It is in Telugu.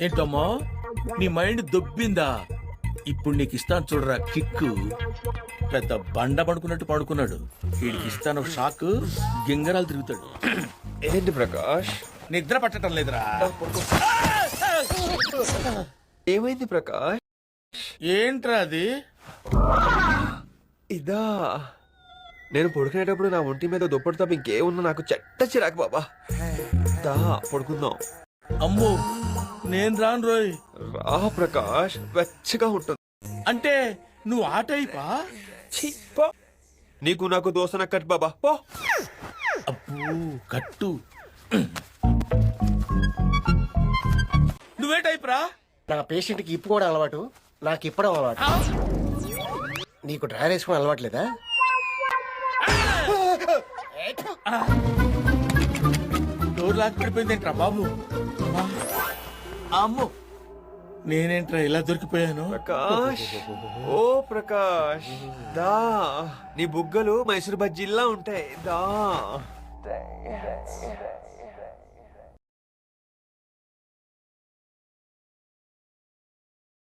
ఏంటమ్మా నీ మైండ్ దొబ్బిందా? ఇప్పుడు నీకు ఇస్తాను చూడరా కిక్కు. పెద్ద బండ పడుకున్నట్టు పడుకున్నాడు. వీడికి ఇస్తాను షాక్, గింగరాలు తిరుగుతాడు. ఏంటి ప్రకాష్? నిద్ర పట్టడం లేదురా. ఏమైంది ప్రకాష్? ఏంట్రా అది? ఇదా, నేను పడుకునేటప్పుడు నా ఒంటి మీద దుప్పటి తప్ప ఇంకేమున్నా నాకు చెట్ట చిరాకు బాబా. దా పడుకుందాం. అమ్మో నేను రాను రోయ్. రా ప్రకాష్, వెచ్చగా ఉంటుంది. అంటే నువ్వు ఆ టైపా? ఛీ, పో. నీకు నాకు దోసన కట్ బాబా పో. అబ్బో కట్టు. నువ్వే టైప్ రా? నా పేషెంట్కి ఇప్పుకోవడం అలవాటు, నాకు ఇప్పడం అలవాటు. నీకు డ్రైవర్ వేసుకోవడం అలవాట్లేదా? డోర్ లాక్ పడిపోయిందేంట్రా బాబు? అమ్మో నేనేంట్రా ఇలా దొరికిపోయాను? ప్రకాష్, ఓ ప్రకాష్, దా. నీ బుగ్గలు మైసూర్ బజ్జీల్లా ఉంటాయి. దా.